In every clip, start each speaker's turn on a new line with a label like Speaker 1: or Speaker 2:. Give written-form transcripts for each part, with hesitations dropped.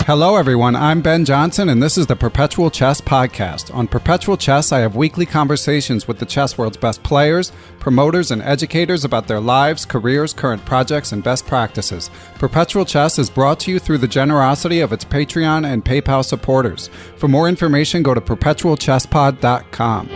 Speaker 1: Hello everyone, I'm Ben Johnson and this is the Perpetual Chess Podcast. On Perpetual Chess, I have weekly conversations with the chess world's best players, promoters, and educators about their lives, careers, current projects, and best practices. Perpetual Chess is brought to you through the generosity of its Patreon and PayPal supporters. For more information, go to perpetualchesspod.com.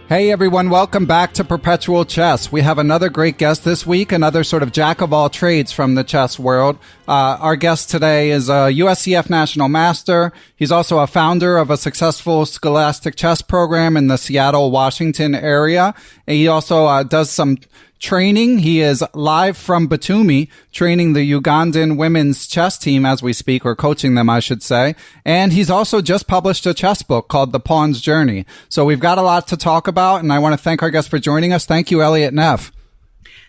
Speaker 1: Hey everyone, welcome back to Perpetual Chess. We have another great guest this week, another sort of jack of all trades from the chess world. Our guest today is a USCF National Master. He's also a founder of a successful scholastic chess program in the Seattle, Washington area. And he also does some training. He is live from Batumi, training the Ugandan women's chess team as we speak, or coaching them, I should say. And he's also just published a chess book called The Pawn's Journey. So we've got a lot to talk about, and I want to thank our guest for joining us. Thank you, Elliott Neff.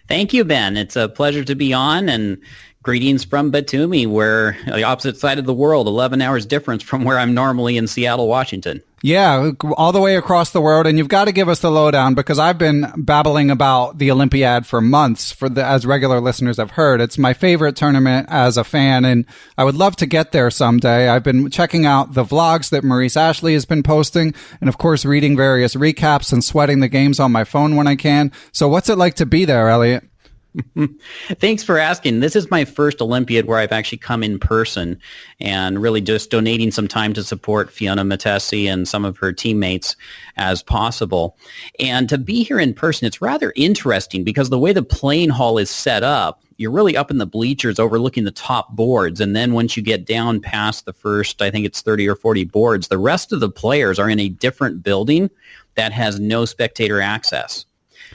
Speaker 2: Thank you, Ben. It's a pleasure to be on, and greetings from Batumi, where the opposite side of the world, 11 hours difference from where I'm normally in Seattle, Washington.
Speaker 1: Yeah, all the way across the world. And you've got to give us the lowdown because I've been babbling about the Olympiad for months, as regular listeners have heard. It's my favorite tournament as a fan, and I would love to get there someday. I've been checking out the vlogs that Maurice Ashley has been posting, and of course reading various recaps and sweating the games on my phone when I can. So what's it like to be there, Elliott?
Speaker 2: Thanks for asking. This is my first Olympiad where I've actually come in person and really just donating some time to support Phiona Mutesi and some of her teammates as possible. And to be here in person, it's rather interesting because the way the playing hall is set up, you're really up in the bleachers overlooking the top boards. And then once you get down past the first, I think it's 30 or 40 boards, the rest of the players are in a different building that has no spectator access.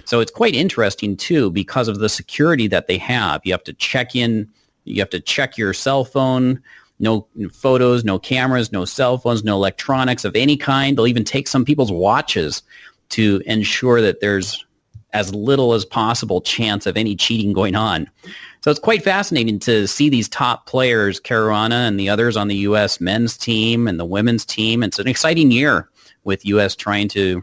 Speaker 2: So it's quite interesting, too, because of the security that they have. You have to check in. You have to check your cell phone. No photos, no cameras, no cell phones, no electronics of any kind. They'll even take some people's watches to ensure that there's as little as possible chance of any cheating going on. So it's quite fascinating to see these top players, Caruana and the others on the U.S. men's team and the women's team. It's an exciting year with U.S. trying to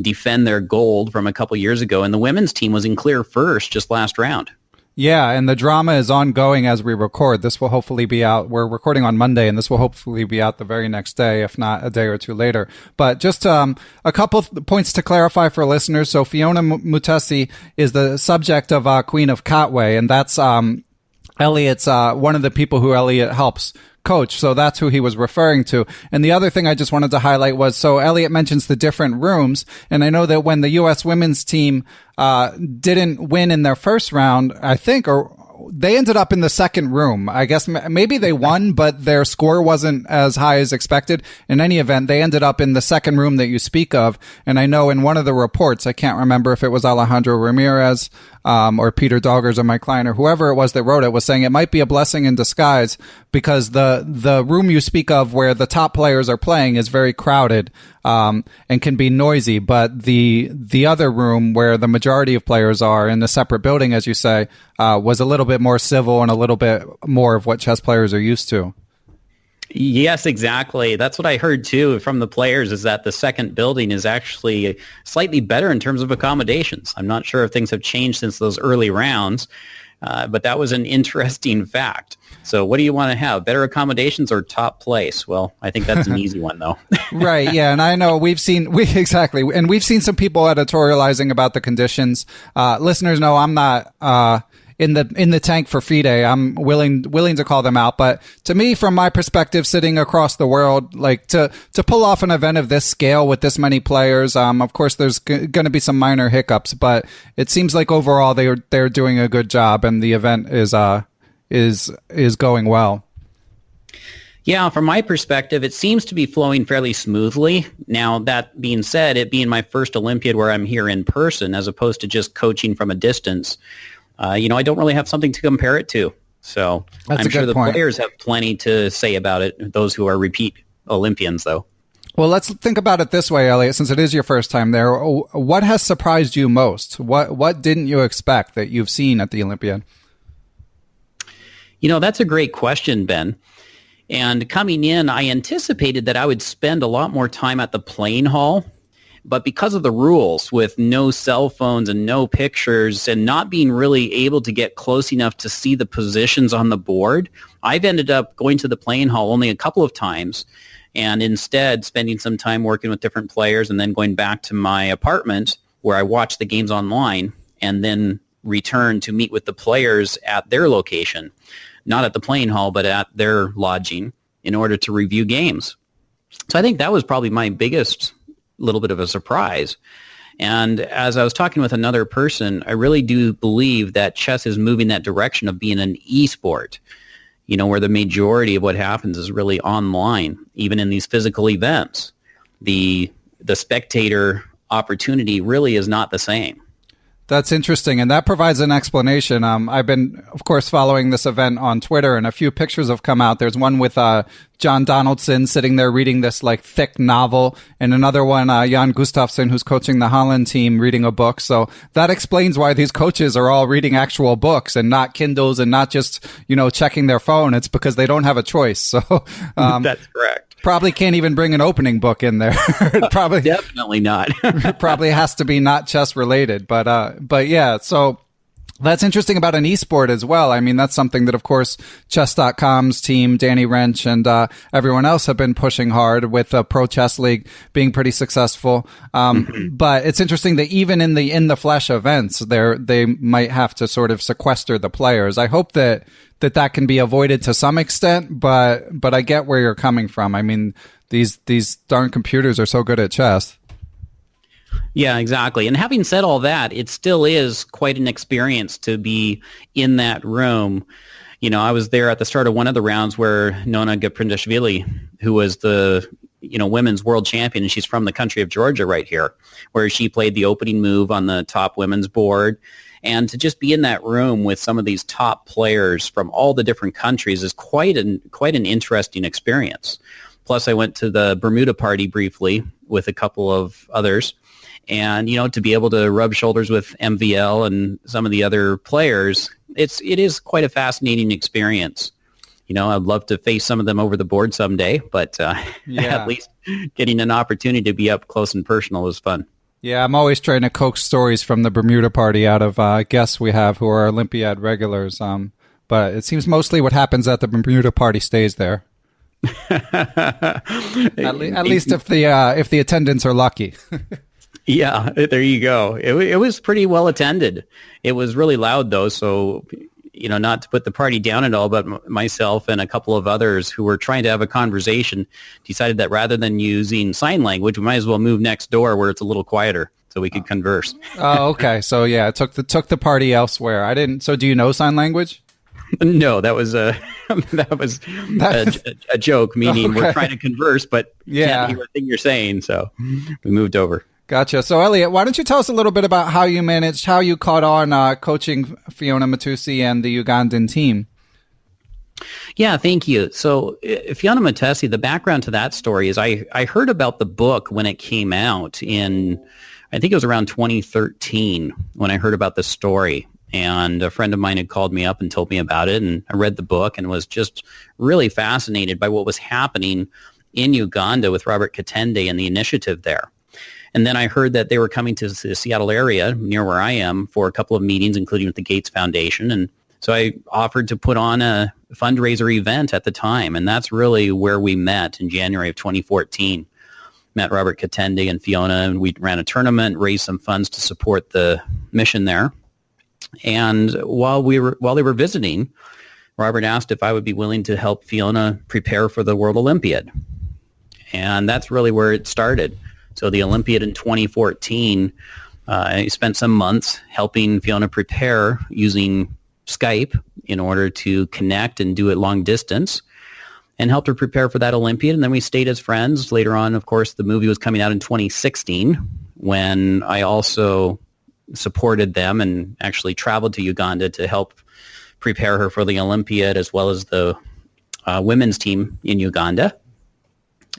Speaker 2: defend their gold from a couple years ago, and the women's team was in clear first just last round.
Speaker 1: Yeah, and the drama is ongoing as we record. This will hopefully be out. We're recording on Monday, and this will hopefully be out the very next day, if not a day or two later. But just a couple of points to clarify for listeners. So Phiona Mutesi is the subject of Queen of Katwe, and that's Elliott's one of the people who Elliott helps coach. So that's who he was referring to. And the other thing I just wanted to highlight was, so Elliott mentions the different rooms. And I know that when the U.S. women's team didn't win in their first round, I think, or they ended up in the second room. I guess maybe they won, but their score wasn't as high as expected. In any event, they ended up in the second room that you speak of. And I know in one of the reports, I can't remember if it was Alejandro Ramirez or Peter Doggers or Mike Klein or whoever it was that wrote it, was saying it might be a blessing in disguise because the room you speak of where the top players are playing is very crowded and can be noisy. But the other room where the majority of players are in a separate building, as you say, was a little bit more civil and a little bit more of what chess players are used to.
Speaker 2: Yes, exactly. That's what I heard, too, from the players, is that the second building is actually slightly better in terms of accommodations. I'm not sure if things have changed since those early rounds, but that was an interesting fact. So what do you want to have, better accommodations or top place? Well, I think that's an easy one, though.
Speaker 1: Right, yeah, and I know we've seen some people editorializing about the conditions. Listeners know I'm not in the tank for FIDE. I'm willing to call them out. But to me, from my perspective, sitting across the world, like to pull off an event of this scale with this many players, of course, there's going to be some minor hiccups, but it seems like overall they're doing a good job, and the event is going well.
Speaker 2: Yeah, from my perspective, it seems to be flowing fairly smoothly. Now, that being said, it being my first Olympiad where I'm here in person as opposed to just coaching from a distance, I don't really have something to compare it to. So I'm sure the players have plenty to say about it, those who are repeat Olympians, though.
Speaker 1: Well, let's think about it this way, Elliott, since it is your first time there. What has surprised you most? What didn't you expect that you've seen at the Olympiad?
Speaker 2: That's a great question, Ben. And coming in, I anticipated that I would spend a lot more time at the playing hall But because of the rules with no cell phones and no pictures and not being really able to get close enough to see the positions on the board, I've ended up going to the playing hall only a couple of times and instead spending some time working with different players and then going back to my apartment where I watch the games online and then return to meet with the players at their location, not at the playing hall, but at their lodging in order to review games. So I think that was probably my biggest little bit of a surprise. And as I was talking with another person, I really do believe that chess is moving that direction of being an e-sport, where the majority of what happens is really online, even in these physical events. The spectator opportunity really is not the same.
Speaker 1: That's interesting, and that provides an explanation. I've been, of course, following this event on Twitter, and a few pictures have come out. There's one with John Donaldson sitting there reading this thick novel, and another one, Jan Gustafsson, who's coaching the Holland team, reading a book. So that explains why these coaches are all reading actual books and not Kindles and not just checking their phone. It's because they don't have a choice. So
Speaker 2: that's correct.
Speaker 1: Probably can't even bring an opening book in there. Probably
Speaker 2: definitely not.
Speaker 1: Probably has to be not chess related, but yeah. So that's interesting about an esport as well. I mean, that's something that, of course, Chess.com's team, Danny Wrench, and everyone else have been pushing hard with the Pro Chess League being pretty successful. But it's interesting that even in the flesh events, they might have to sort of sequester the players. I hope that can be avoided to some extent, but I get where you're coming from. I mean, these darn computers are so good at chess.
Speaker 2: Yeah, exactly. And having said all that, it still is quite an experience to be in that room. I was there at the start of one of the rounds where Nona Gaprindashvili, who was the women's world champion, and she's from the country of Georgia right here, where she played the opening move on the top women's board. And to just be in that room with some of these top players from all the different countries is quite an interesting experience. Plus, I went to the Bermuda party briefly with a couple of others. And, to be able to rub shoulders with MVL and some of the other players, it is quite a fascinating experience. I'd love to face some of them over the board someday, but at least getting an opportunity to be up close and personal is fun.
Speaker 1: Yeah, I'm always trying to coax stories from the Bermuda party out of guests we have who are Olympiad regulars. But it seems mostly what happens at the Bermuda party stays there. at least if the attendants are lucky.
Speaker 2: Yeah, there you go. It was pretty well attended. It was really loud, though, so, not to put the party down at all, but myself and a couple of others who were trying to have a conversation decided that rather than using sign language, we might as well move next door where it's a little quieter so we could converse.
Speaker 1: Oh, okay. So, yeah, it took the party elsewhere. I didn't. So do you know sign language?
Speaker 2: No, that was a joke, meaning
Speaker 1: okay.
Speaker 2: We're trying to converse, but can't hear a thing you're saying, so we moved over.
Speaker 1: Gotcha. So, Elliott, why don't you tell us a little bit about how you caught on coaching Phiona Mutesi and the Ugandan team?
Speaker 2: Yeah, thank you. So, Phiona Mutesi, the background to that story is I heard about the book when it came out in, I think it was around 2013 when I heard about the story. And a friend of mine had called me up and told me about it, and I read the book and was just really fascinated by what was happening in Uganda with Robert Katende and the initiative there. And then I heard that they were coming to the Seattle area near where I am for a couple of meetings, including with the Gates Foundation. And so I offered to put on a fundraiser event at the time. And that's really where we met in January of 2014. Met Robert Katende and Phiona, and we ran a tournament, raised some funds to support the mission there. And while they were visiting, Robert asked if I would be willing to help Phiona prepare for the World Olympiad. And that's really where it started. So the Olympiad in 2014, I spent some months helping Phiona prepare using Skype in order to connect and do it long distance, and helped her prepare for that Olympiad. And then we stayed as friends. Later on, of course, the movie was coming out in 2016 when I also supported them and actually traveled to Uganda to help prepare her for the Olympiad, as well as the women's team in Uganda.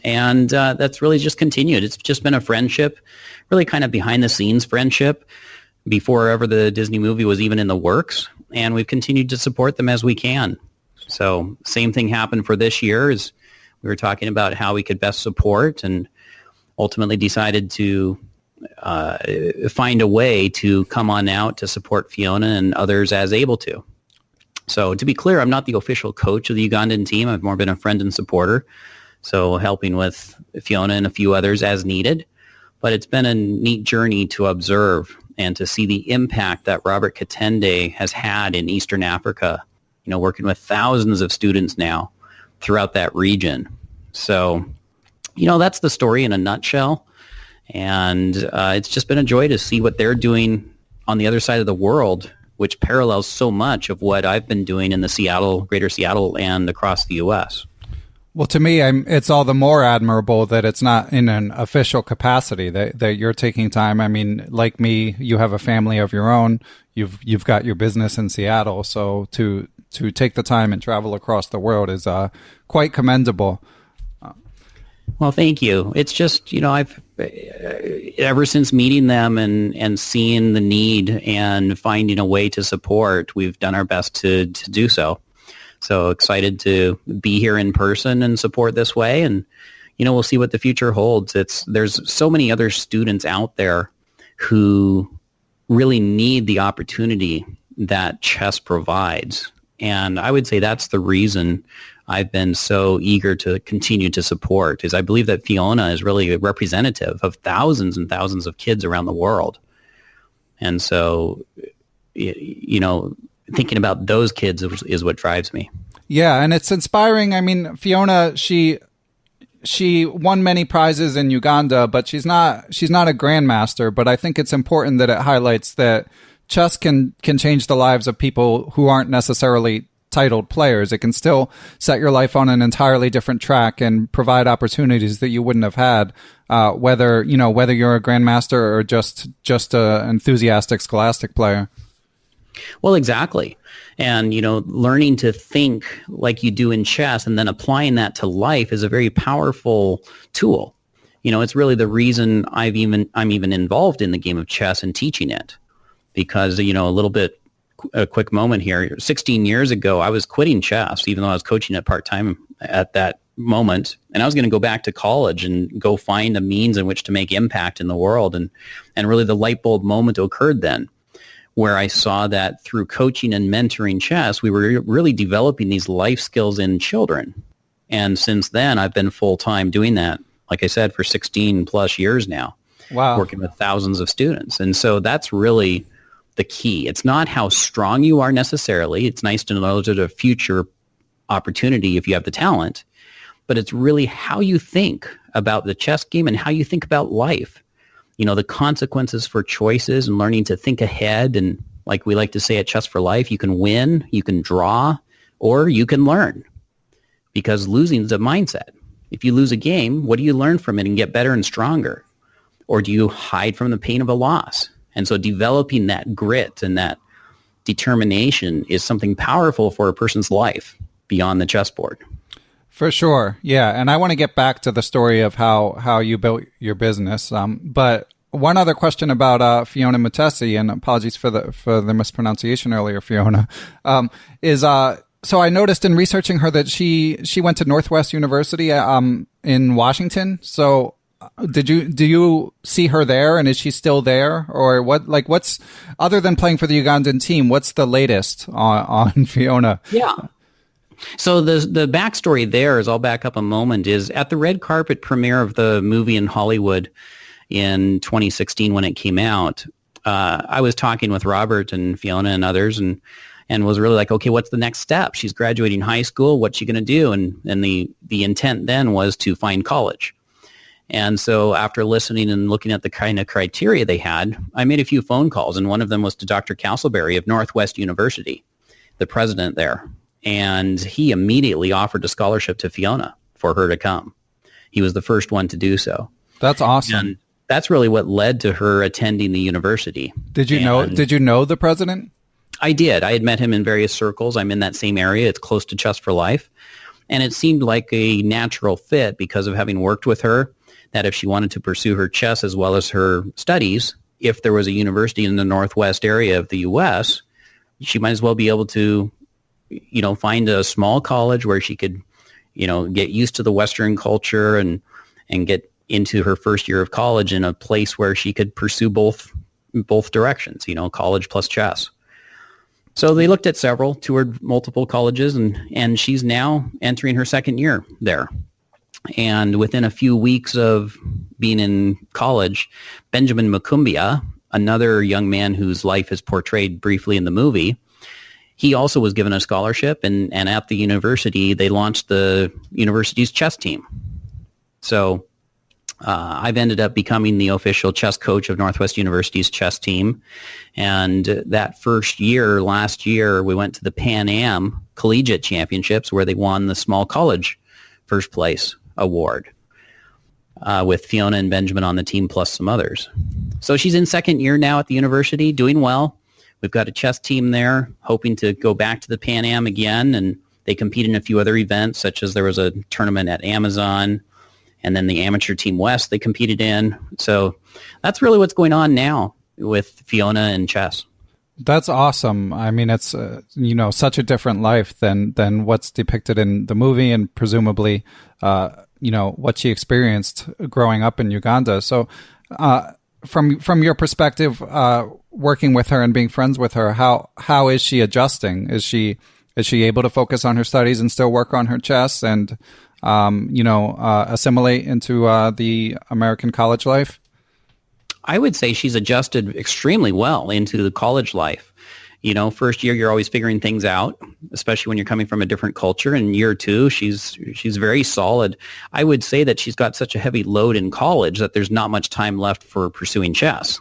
Speaker 2: And that's really just continued. It's just been a friendship, really kind of behind-the-scenes friendship before ever the Disney movie was even in the works. And we've continued to support them as we can. So same thing happened for this year, as we were talking about how we could best support, and ultimately decided to find a way to come on out to support Phiona and others as able to. So to be clear, I'm not the official coach of the Ugandan team. I've more been a friend and supporter, so helping with Phiona and a few others as needed. But it's been a neat journey to observe and to see the impact that Robert Katende has had in Eastern Africa, working with thousands of students now throughout that region. So, that's the story in a nutshell. And it's just been a joy to see what they're doing on the other side of the world, which parallels so much of what I've been doing in the greater Seattle and across the U.S.
Speaker 1: Well, to me, it's all the more admirable that it's not in an official capacity, that you're taking time. I mean, like me, you have a family of your own. You've got your business in Seattle, so to take the time and travel across the world is quite commendable.
Speaker 2: Well, thank you. It's just, I've ever since meeting them and seeing the need and finding a way to support, we've done our best to do so. So excited to be here in person and support this way. And, we'll see what the future holds. There's so many other students out there who really need the opportunity that chess provides. And I would say that's the reason I've been so eager to continue to support, is I believe that Phiona is really a representative of thousands and thousands of kids around the world. And so, thinking about those kids is what drives me. Yeah,
Speaker 1: and it's inspiring. I mean, Phiona, she won many prizes in Uganda, but she's not a grandmaster. But I think it's important that it highlights that chess can change the lives of people who aren't necessarily titled players. It can still set your life on an entirely different track and provide opportunities that you wouldn't have had, whether you're a grandmaster or just a enthusiastic scholastic player.
Speaker 2: Well, exactly. And, learning to think like you do in chess and then applying that to life is a very powerful tool. It's really the reason I'm even involved in the game of chess and teaching it. Because, a quick moment here, 16 years ago, I was quitting chess, even though I was coaching it part-time at that moment. And I was going to go back to college and go find a means in which to make impact in the world. And really the light bulb moment occurred then, where I saw that through coaching and mentoring chess, we were really developing these life skills in children. And since then, I've been full-time doing that, like I said, for 16 plus years now.
Speaker 1: Wow.
Speaker 2: Working with thousands of students. And so that's really the key. It's not how strong you are necessarily. It's nice to know there's a future opportunity if you have the talent, but it's really how you think about the chess game and how you think about life. The consequences for choices and learning to think ahead. And like we like to say at Chess for Life, you can win, you can draw, or you can learn, because losing is a mindset. If you lose a game, what do you learn from it and get better and stronger? Or do you hide from the pain of a loss? And so developing that grit and that determination is something powerful for a person's life beyond the chessboard.
Speaker 1: For sure. Yeah. And I want to get back to the story of how you built your business. But one other question about Phiona Mutesi, and apologies for the mispronunciation earlier, Phiona, is so I noticed in researching her that she went to Northwest University in Washington. So do you see her there, and is she still there, or what's other than playing for the Ugandan team, what's the latest on Phiona?
Speaker 2: Yeah. So the backstory there is, I'll back up a moment, is at the red carpet premiere of the movie in Hollywood in 2016 when it came out, I was talking with Robert and Phiona and others and was really like, okay, what's the next step? She's graduating high school. What's she going to do? And the intent then was to find college. And so after listening and looking at the kind of criteria they had, I made a few phone calls, and one of them was to Dr. Castleberry of Northwest University, the president there. And he immediately offered a scholarship to Phiona for her to come. He was the first one to do so.
Speaker 1: That's awesome.
Speaker 2: And that's really what led to her attending the university.
Speaker 1: Did you know the president?
Speaker 2: I did. I had met him in various circles. I'm in that same area. It's close to Chess for Life. And it seemed like a natural fit because of having worked with her, that if she wanted to pursue her chess as well as her studies, if there was a university in the Northwest area of the U.S., she might as well be able to find a small college where she could, get used to the Western culture and get into her first year of college in a place where she could pursue both directions, college plus chess. So they looked at several, toured multiple colleges, and she's now entering her second year there. And within a few weeks of being in college, Benjamin Mukumbia, another young man whose life is portrayed briefly in the movie, he also was given a scholarship, and at the university, they launched the university's chess team. So I've ended up becoming the official chess coach of Northwest University's chess team. And that first year, last year, we went to the Pan Am Collegiate Championships where they won the small college first place award with Phiona and Benjamin on the team plus some others. So she's in second year now at the university, doing well. We've got a chess team there, hoping to go back to the Pan Am again, and they compete in a few other events, such as there was a tournament at Amazon, and then the Amateur Team West they competed in. So that's really what's going on now with Phiona and chess.
Speaker 1: That's awesome. I mean, it's such a different life than what's depicted in the movie, and presumably, what she experienced growing up in Uganda. So, from your perspective, working with her and being friends with her, how is she adjusting? Is she able to focus on her studies and still work on her chess and assimilate into the American college life?
Speaker 2: I would say she's adjusted extremely well into the college life. First year you're always figuring things out, especially when you're coming from a different culture. And year two, she's very solid. I would say that she's got such a heavy load in college that there's not much time left for pursuing chess,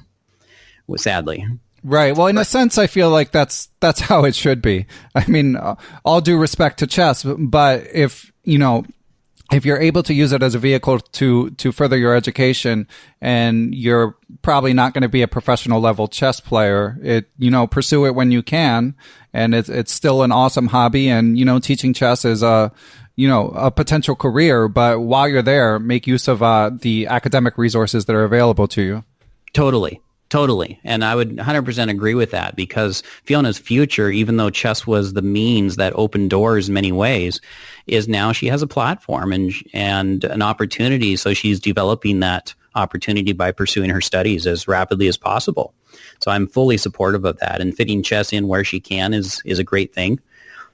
Speaker 2: sadly.
Speaker 1: Right. Well, in a sense, I feel like that's how it should be. I mean, all due respect to chess, but if you're able to use it as a vehicle to further your education, and you're probably not going to be a professional level chess player, pursue it when you can. And it's still an awesome hobby. And, teaching chess is a potential career, but while you're there, make use of the academic resources that are available to you.
Speaker 2: Totally. And I would 100% agree with that, because Fiona's future, even though chess was the means that opened doors in many ways, is now she has a platform and an opportunity. So she's developing that opportunity by pursuing her studies as rapidly as possible. So I'm fully supportive of that, and fitting chess in where she can is a great thing.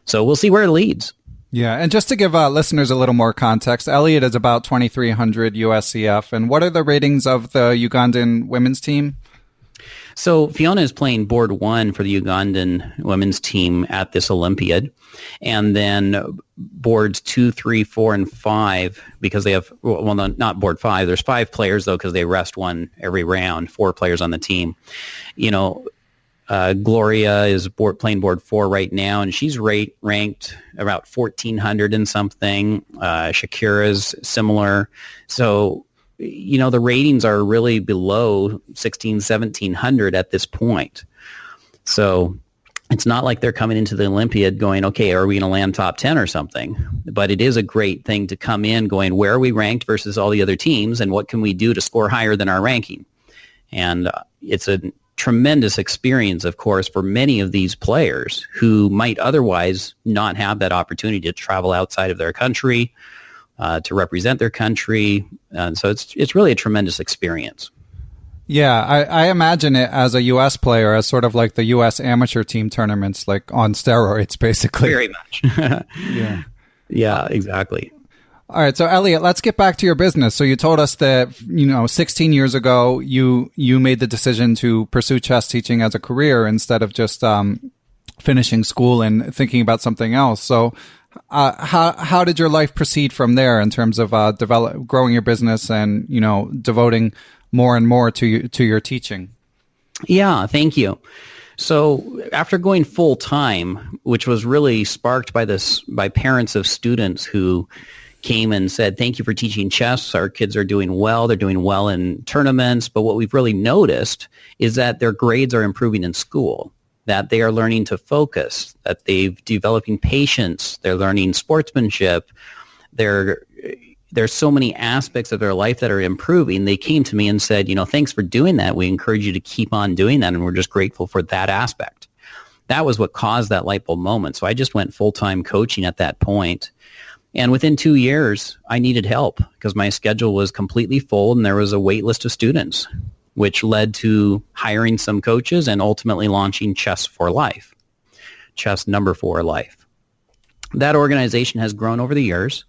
Speaker 2: So we'll see where it leads.
Speaker 1: Yeah, and just to give listeners a little more context, Elliott is about 2,300 USCF. And what are the ratings of the Ugandan women's team?
Speaker 2: So Phiona is playing board one for the Ugandan women's team at this Olympiad. And then boards 2, 3, 4, and 5, because they have, well, not board 5. There's 5 players, though, because they rest one every round, 4 players on the team. Gloria is playing board 4 right now, and she's ranked about 1,400 and something. Shakira's similar. So, the ratings are really below 1,700 at this point. So it's not like they're coming into the Olympiad going, okay, are we going to land top 10 or something? But it is a great thing to come in going, where are we ranked versus all the other teams, and what can we do to score higher than our ranking? And it's a tremendous experience, of course, for many of these players who might otherwise not have that opportunity to travel outside of their country, to represent their country. And so it's really a tremendous experience.
Speaker 1: Yeah, I imagine it as a U.S. player as sort of like the U.S. amateur team tournaments, like on steroids, basically.
Speaker 2: Very much. Yeah, exactly.
Speaker 1: All right, so Elliott, let's get back to your business. So you told us that, 16 years ago, you made the decision to pursue chess teaching as a career instead of just finishing school and thinking about something else. So how did your life proceed from there in terms of growing your business and, devoting more and more to your teaching?
Speaker 2: Yeah, thank you. So after going full time, which was really sparked by parents of students who came and said, thank you for teaching chess. Our kids are doing well. They're doing well in tournaments. But what we've really noticed is that their grades are improving in school, that they are learning to focus, that they're developing patience, they're learning sportsmanship. There's so many aspects of their life that are improving. They came to me and said, thanks for doing that. We encourage you to keep on doing that, and we're just grateful for that aspect. That was what caused that light bulb moment. So I just went full-time coaching at that point. And within 2 years, I needed help because my schedule was completely full and there was a wait list of students, which led to hiring some coaches and ultimately launching Chess for Life, Chess number 4 Life. That organization has grown over the years.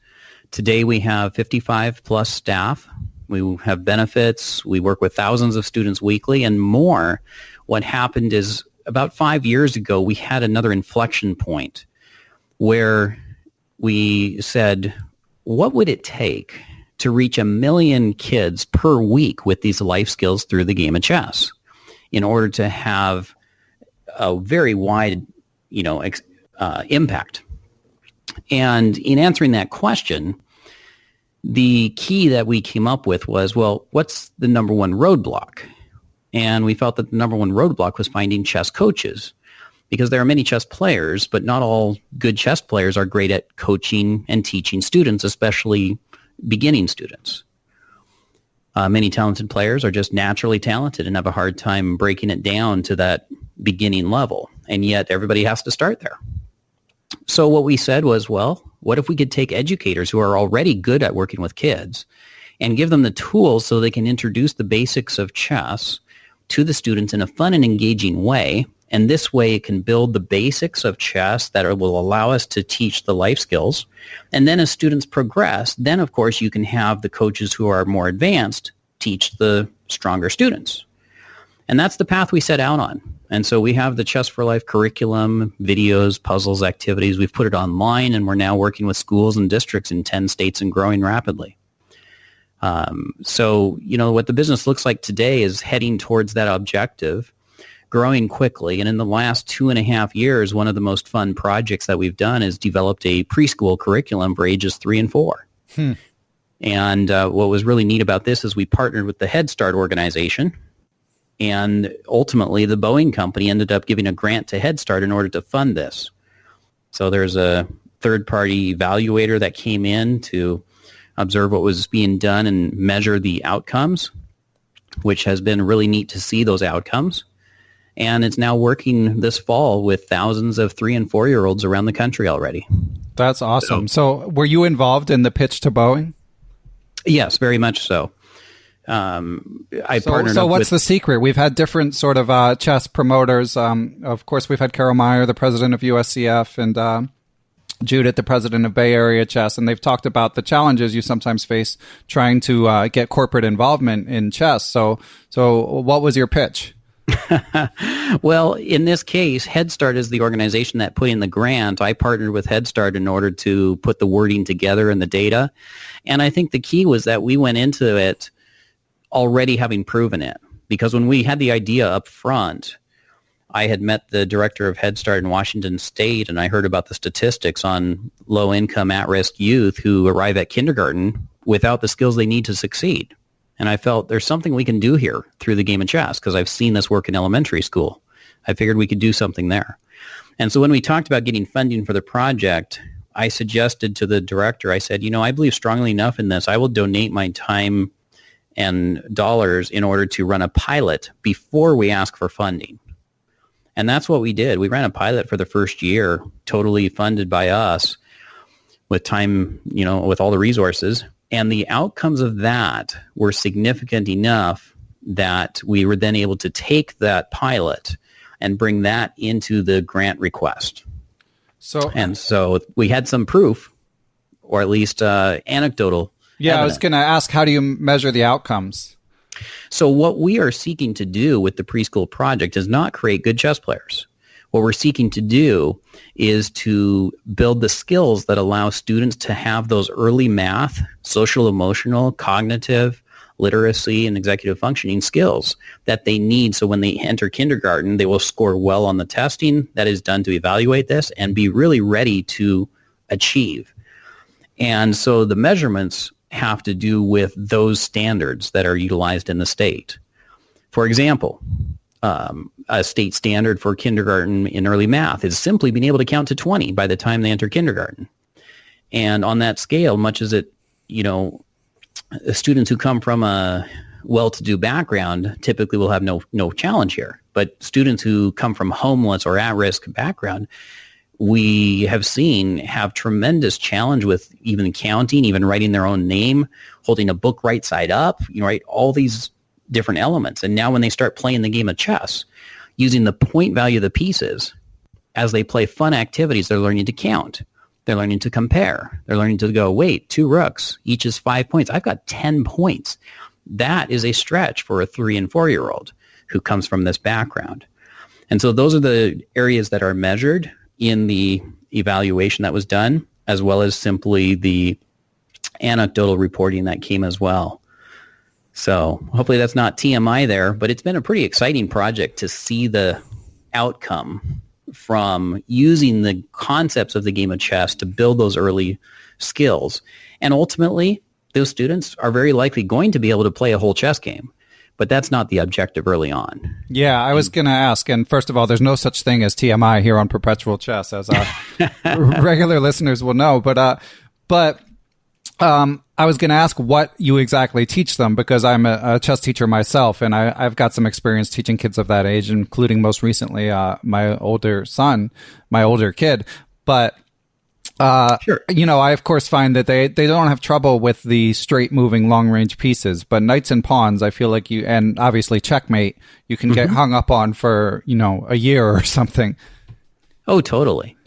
Speaker 2: Today we have 55 plus staff. We have benefits. We work with thousands of students weekly and more. What happened is about 5 years ago, we had another inflection point where we said, what would it take to reach 1 million kids per week with these life skills through the game of chess in order to have a very wide, impact? And in answering that question, the key that we came up with was, well, what's the number one roadblock? And we felt that the number one roadblock was finding chess coaches, because there are many chess players, but not all good chess players are great at coaching and teaching students, especially beginning students. Many talented players are just naturally talented and have a hard time breaking it down to that beginning level, and yet everybody has to start there. So what we said was, well, what if we could take educators who are already good at working with kids and give them the tools so they can introduce the basics of chess to the students in a fun and engaging way. And this way it can build the basics of chess that will allow us to teach the life skills. And then as students progress, then of course you can have the coaches who are more advanced teach the stronger students. And that's the path we set out on. And so we have the Chess for Life curriculum, videos, puzzles, activities. We've put it online, and we're now working with schools and districts in 10 states and growing rapidly. So, what the business looks like today is heading towards that objective, growing quickly. And in the last 2.5 years, one of the most fun projects that we've done is developed a preschool curriculum for ages 3 and 4. And what was really neat about this is we partnered with the Head Start organization. And ultimately, the Boeing company ended up giving a grant to Head Start in order to fund this. So there's a third-party evaluator that came in to observe what was being done and measure the outcomes, which has been really neat to see those outcomes. And it's now working this fall with thousands of 3 and 4-year-olds around the country already.
Speaker 1: That's awesome. So were you involved in the pitch to Boeing?
Speaker 2: Yes, very much so. I partnered
Speaker 1: so
Speaker 2: up
Speaker 1: what's
Speaker 2: with
Speaker 1: the secret? We've had different sort of chess promoters. Of course, we've had Carol Meyer, the president of USCF, and Judith, the president of Bay Area Chess, and they've talked about the challenges you sometimes face trying to get corporate involvement in chess. So what was your pitch?
Speaker 2: Well, in this case, Head Start is the organization that put in the grant. I partnered with Head Start in order to put the wording together and the data. And I think the key was that we went into it already having proven it. Because when we had the idea up front, I had met the director of Head Start in Washington State, and I heard about the statistics on low-income, at-risk youth who arrive at kindergarten without the skills they need to succeed. And I felt there's something we can do here through the game of chess, because I've seen this work in elementary school. I figured we could do something there. And so when we talked about getting funding for the project, I suggested to the director, I said, I believe strongly enough in this, I will donate my time and dollars in order to run a pilot before we ask for funding. And that's what we did. We ran a pilot for the first year, totally funded by us with time, with all the resources. And the outcomes of that were significant enough that we were then able to take that pilot and bring that into the grant request. So we had some proof, or at least anecdotal
Speaker 1: Yeah,
Speaker 2: evidence.
Speaker 1: I was going to ask, how do you measure the outcomes?
Speaker 2: So what we are seeking to do with the preschool project is not create good chess players. What we're seeking to do is to build the skills that allow students to have those early math, social, emotional, cognitive, literacy, and executive functioning skills that they need, so when they enter kindergarten, they will score well on the testing that is done to evaluate this and be really ready to achieve. And so the measurements have to do with those standards that are utilized in the state. For example, a state standard for kindergarten in early math is simply being able to count to 20 by the time they enter kindergarten. And on that scale, much as it, students who come from a well-to-do background typically will have no challenge here. But students who come from homeless or at-risk background we have seen have tremendous challenge with even counting, even writing their own name, holding a book right side up, right? All these different elements. And now when they start playing the game of chess, using the point value of the pieces, as they play fun activities, they're learning to count. They're learning to compare. They're learning to go, wait, 2 rooks, each is 5 points. I've got 10 points. That is a stretch for a 3 and 4-year-old who comes from this background. And so those are the areas that are measured in the evaluation that was done, as well as simply the anecdotal reporting that came as well. So hopefully that's not TMI there, but it's been a pretty exciting project to see the outcome from using the concepts of the game of chess to build those early skills. And ultimately, those students are very likely going to be able to play a whole chess game. But that's not the objective early on.
Speaker 1: Yeah, I was going to ask. And first of all, there's no such thing as TMI here on Perpetual Chess, as regular listeners will know. But I was going to ask what you exactly teach them, because I'm a chess teacher myself, and I've got some experience teaching kids of that age, including most recently my older kid. But
Speaker 2: sure.
Speaker 1: I of course find that they don't have trouble with the straight moving long range pieces, but knights and pawns, I feel like and obviously checkmate, you can get hung up on for, a year or something.
Speaker 2: Oh, totally.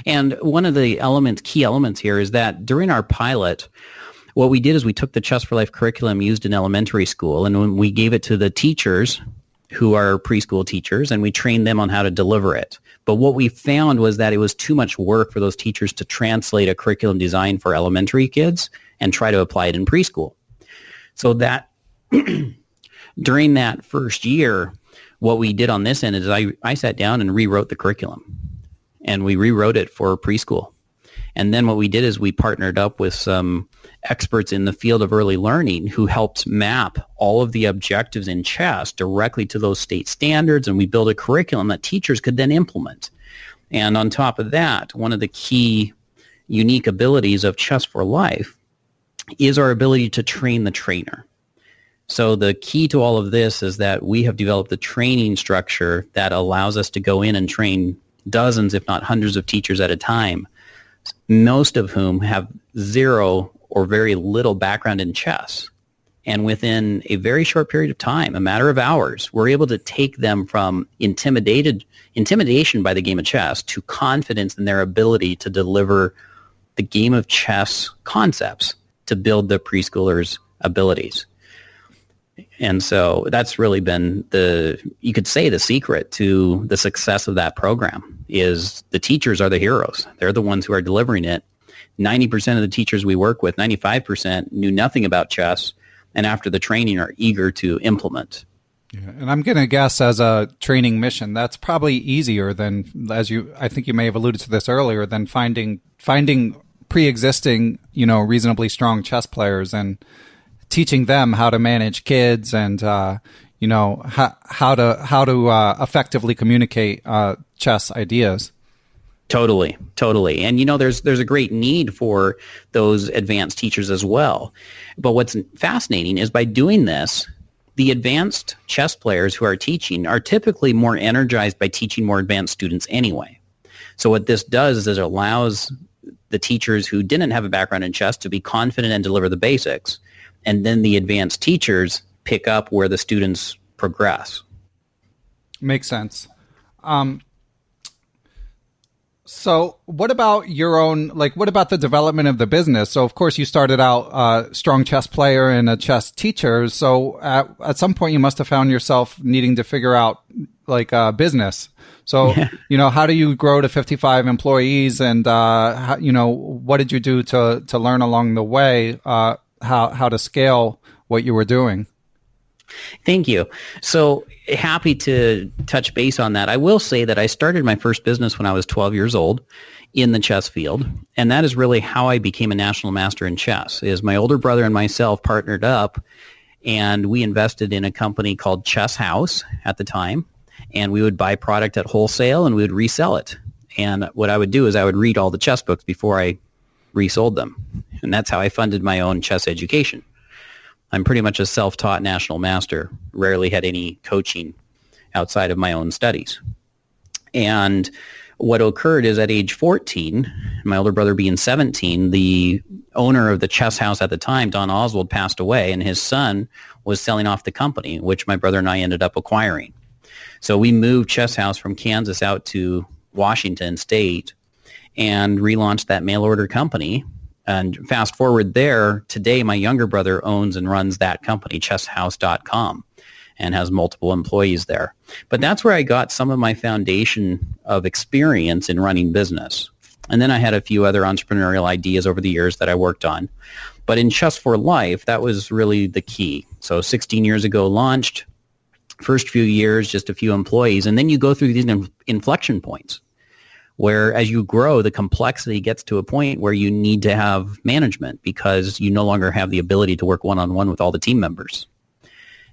Speaker 2: And one of the key elements here is that during our pilot, what we did is we took the Chess for Life curriculum used in elementary school, and when we gave it to the teachers who are preschool teachers, and we trained them on how to deliver it. But what we found was that it was too much work for those teachers to translate a curriculum design for elementary kids and try to apply it in preschool. So that during that first year, what we did on this end is I sat down and rewrote the curriculum, and we rewrote it for preschool. And then what we did is we partnered up with some experts in the field of early learning who helped map all of the objectives in chess directly to those state standards, and we built a curriculum that teachers could then implement. And on top of that, one of the key unique abilities of Chess for Life is our ability to train the trainer. So the key to all of this is that we have developed the training structure that allows us to go in and train dozens, if not hundreds of teachers at a time, most of whom have zero or very little background in chess. And within a very short period of time, a matter of hours, we're able to take them from intimidation by the game of chess to confidence in their ability to deliver the game of chess concepts to build the preschoolers' abilities. And so that's really been you could say the secret to the success of that program is the teachers are the heroes. They're the ones who are delivering it. 90% of the teachers we work with, 95%, knew nothing about chess, and after the training are eager to implement.
Speaker 1: Yeah, and I'm going to guess as a training mission, that's probably easier than, I think you may have alluded to this earlier, than finding pre-existing, reasonably strong chess players and teaching them how to manage kids and, how to effectively communicate chess ideas.
Speaker 2: Totally. And, there's a great need for those advanced teachers as well. But what's fascinating is by doing this, the advanced chess players who are teaching are typically more energized by teaching more advanced students anyway. So what this does is it allows the teachers who didn't have a background in chess to be confident and deliver the basics. And then the advanced teachers pick up where the students progress.
Speaker 1: Makes sense. So what about what about the development of the business? So of course you started out a strong chess player and a chess teacher. So at some point you must have found yourself needing to figure out business. So, how do you grow to 55 employees and, what did you do to learn along the way, how to scale what you were doing?
Speaker 2: Thank you. So happy to touch base on that. I will say that I started my first business when I was 12 years old in the chess field, and that is really how I became a national master in chess. Is my older brother and myself partnered up, and we invested in a company called Chess House at the time, and we would buy product at wholesale and we would resell it. And what I would do is I would read all the chess books before I resold them, and that's how I funded my own chess education. I'm pretty much a self-taught national master, rarely had any coaching outside of my own studies. And what occurred is at age 14, my older brother being 17, the owner of the chess house at the time, Don Oswald, passed away, and his son was selling off the company, which my brother and I ended up acquiring. So we moved Chess House from Kansas out to Washington State and relaunched that mail order company. And fast forward there, today my younger brother owns and runs that company, chesshouse.com, and has multiple employees there. But that's where I got some of my foundation of experience in running business. And then I had a few other entrepreneurial ideas over the years that I worked on. But in Chess for Life, that was really the key. So 16 years ago launched, first few years, just a few employees. And then you go through these inflection points where as you grow, the complexity gets to a point where you need to have management because you no longer have the ability to work one-on-one with all the team members.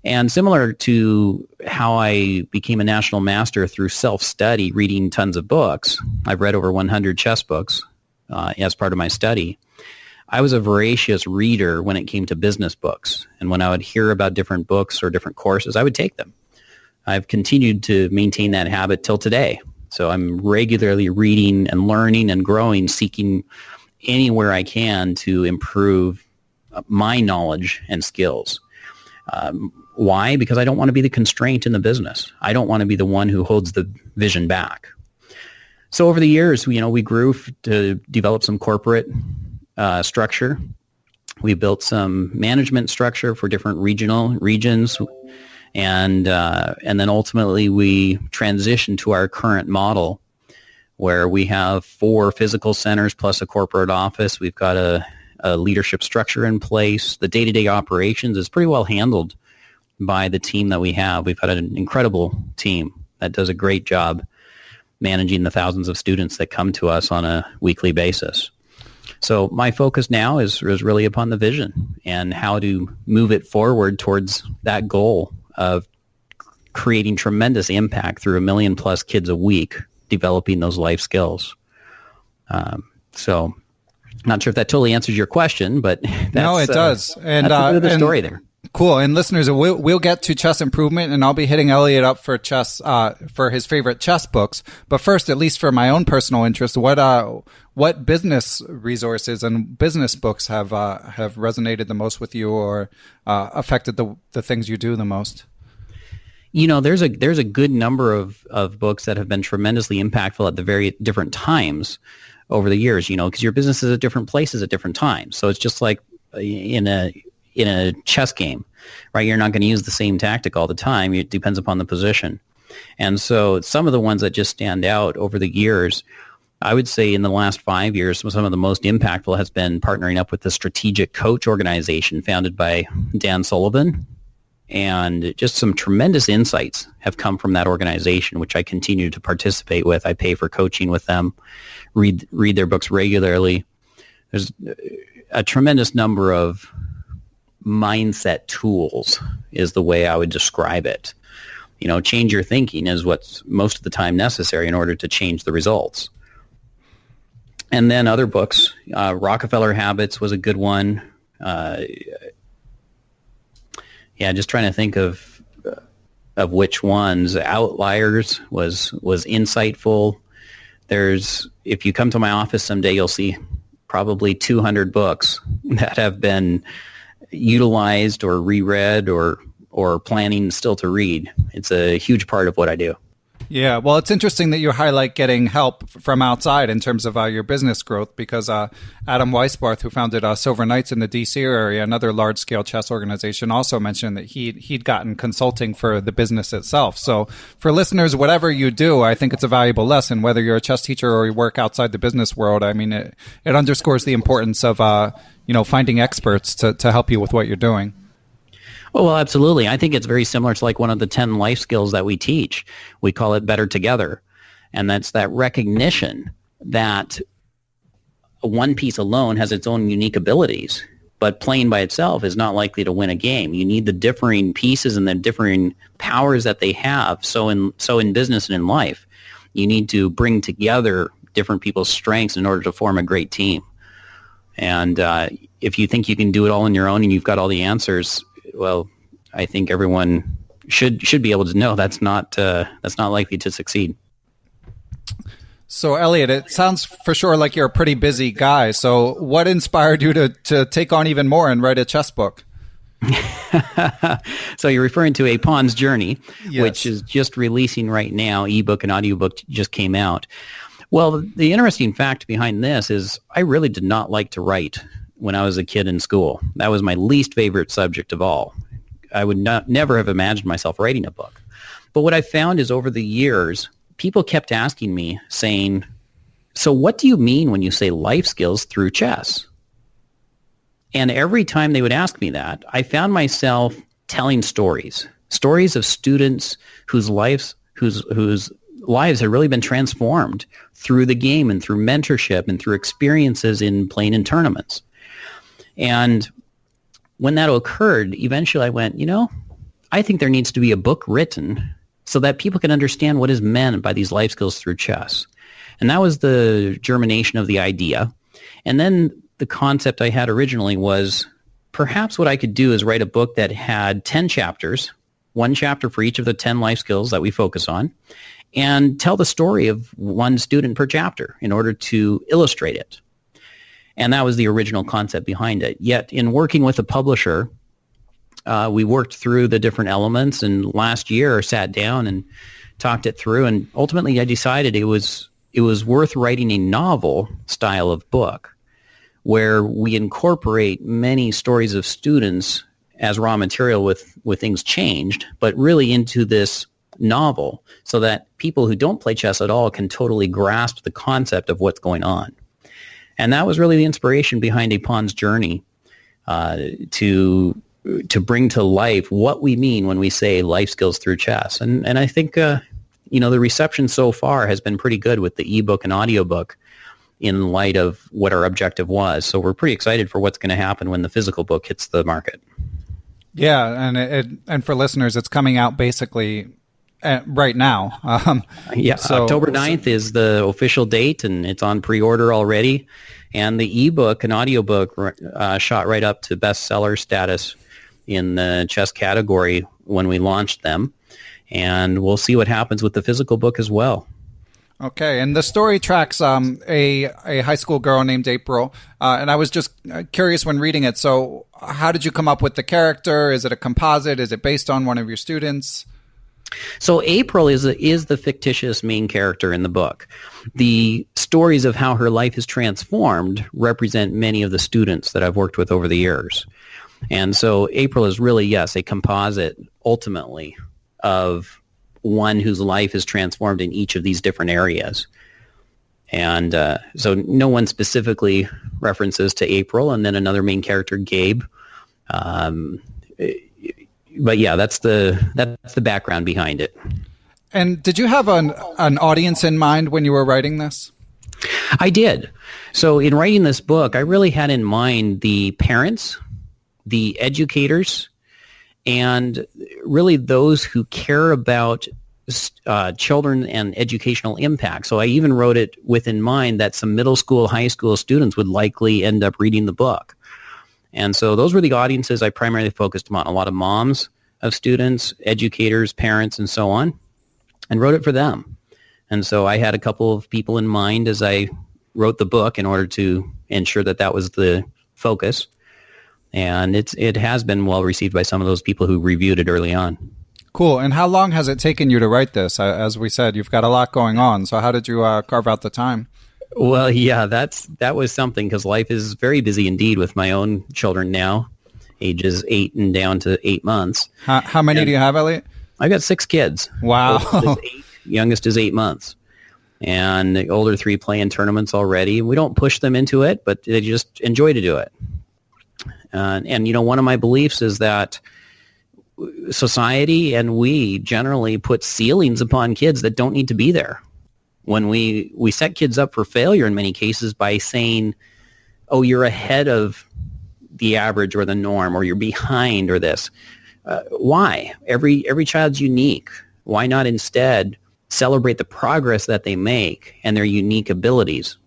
Speaker 2: And similar to how I became a national master through self-study, reading tons of books, I've read over 100 chess books as part of my study. I was a voracious reader when it came to business books. And when I would hear about different books or different courses, I would take them. I've continued to maintain that habit till today. So I'm regularly reading and learning and growing, seeking anywhere I can to improve my knowledge and skills. Why? Because I don't want to be the constraint in the business. I don't want to be the one who holds the vision back. So over the years, we grew to develop some corporate structure. We built some management structure for different regions, and then ultimately we transitioned to our current model, where we have 4 physical centers plus a corporate office. We've got a leadership structure in place. The day-to-day operations is pretty well handled by the team that we have. We've got an incredible team that does a great job managing the thousands of students that come to us on a weekly basis. So my focus now is really upon the vision and how to move it forward towards that goal of creating tremendous impact through 1 million plus kids a week, developing those life skills. So not sure if that totally answers your question, but
Speaker 1: no, it does. And
Speaker 2: that's a bit of the story there.
Speaker 1: Cool. And listeners, we'll get to chess improvement, and I'll be hitting Elliott up for chess, for his favorite chess books. But first, at least for my own personal interest, what business resources and business books have resonated the most with you, or affected the things you do the most?
Speaker 2: There's a good number of books that have been tremendously impactful at the very different times over the years, because your business is at different places at different times. So it's just like in a chess game, right? You're not going to use the same tactic all the time. It depends upon the position. And so some of the ones that just stand out over the years, I would say in the last 5 years, some of the most impactful has been partnering up with the Strategic Coach organization founded by Dan Sullivan. And just some tremendous insights have come from that organization, which I continue to participate with. I pay for coaching with them, read their books regularly. There's a tremendous number of mindset tools is the way I would describe it. Change your thinking is what's most of the time necessary in order to change the results. And then other books, Rockefeller Habits was a good one. Just trying to think of which ones. Outliers was insightful. If you come to my office someday, you'll see probably 200 books that have been utilized or reread or planning still to read. It's a huge part of what I do.
Speaker 1: Yeah, well, it's interesting that you highlight getting help from outside in terms of your business growth, because Adam Weisbarth, who founded Silver Knights in the D.C. area, another large-scale chess organization, also mentioned that he'd gotten consulting for the business itself. So for listeners, whatever you do, I think it's a valuable lesson, whether you're a chess teacher or you work outside the business world. I mean, it underscores the importance of finding experts to help you with what you're doing.
Speaker 2: Well, absolutely. I think it's very similar to like one of the 10 life skills that we teach. We call it Better Together. And that's that recognition that one piece alone has its own unique abilities, but playing by itself is not likely to win a game. You need the differing pieces and the differing powers that they have. So in business and in life, you need to bring together different people's strengths in order to form a great team. And if you think you can do it all on your own and you've got all the answers, well, I think everyone should be able to know that's not likely to succeed.
Speaker 1: So, Elliott, it sounds for sure like you're a pretty busy guy. So, what inspired you to take on even more and write a chess book?
Speaker 2: So you're referring to A Pawn's Journey,
Speaker 1: Yes.
Speaker 2: which is just releasing right now. Ebook and audiobook just came out. Well, the interesting fact behind this is I really did not like to write when I was a kid in school. That was my least favorite subject of all. I would never have imagined myself writing a book. But what I found is over the years, people kept asking me, saying, so what do you mean when you say life skills through chess? And every time they would ask me that, I found myself telling stories of students whose lives had really been transformed through the game and through mentorship and through experiences in playing in tournaments. And when that occurred, eventually I went, I think there needs to be a book written so that people can understand what is meant by these life skills through chess. And that was the germination of the idea. And then the concept I had originally was perhaps what I could do is write a book that had 10 chapters, one chapter for each of the 10 life skills that we focus on, and tell the story of one student per chapter in order to illustrate it. And that was the original concept behind it. Yet in working with a publisher, we worked through the different elements, and last year sat down and talked it through. And ultimately, I decided it was worth writing a novel style of book where we incorporate many stories of students as raw material with things changed, but really into this novel so that people who don't play chess at all can totally grasp the concept of what's going on. And that was really the inspiration behind A Pawn's Journey, to bring to life what we mean when we say life skills through chess. And I think, the reception so far has been pretty good with the ebook and audiobook in light of what our objective was. So we're pretty excited for what's going to happen when the physical book hits the market.
Speaker 1: Yeah, and for listeners, it's coming out basically right now.
Speaker 2: October 9th is the official date, and it's on pre-order already. And the ebook and audiobook shot right up to bestseller status in the chess category when we launched them. And we'll see what happens with the physical book as well.
Speaker 1: Okay, and the story tracks a high school girl named April, and I was just curious when reading it. So how did you come up with the character? Is it a composite? Is it based on one of your students?
Speaker 2: So April is the fictitious main character in the book. The stories of how her life is transformed represent many of the students that I've worked with over the years. And so April is really, yes, a composite, ultimately, of one whose life is transformed in each of these different areas. And so no one specifically references to April, and then another main character, Gabe. But yeah, that's the background behind it.
Speaker 1: And did you have an audience in mind when you were writing this?
Speaker 2: I did. So in writing this book, I really had in mind the parents, the educators, and really those who care about children and educational impact. So I even wrote it with in mind that some middle school, high school students would likely end up reading the book. And so those were the audiences I primarily focused on, a lot of moms of students, educators, parents, and so on, and wrote it for them. And so I had a couple of people in mind as I wrote the book in order to ensure that that was the focus. And it has been well received by some of those people who reviewed it early on.
Speaker 1: Cool. And how long has it taken you to write this? As we said, you've got a lot going on. So how did you carve out the time?
Speaker 2: Well, yeah, that was something, because life is very busy indeed with my own children now, ages 8 and down to 8 months.
Speaker 1: How many do you have, Elliott?
Speaker 2: I've got 6 kids.
Speaker 1: Wow.
Speaker 2: Youngest is 8 months. And the older 3 play in tournaments already. We don't push them into it, but they just enjoy to do it. And one of my beliefs is that society and we generally put ceilings upon kids that don't need to be there. When we set kids up for failure in many cases by saying, oh, you're ahead of the average or the norm, or you're behind, or this. Why? Every child's unique. Why not instead celebrate the progress that they make and their unique abilities?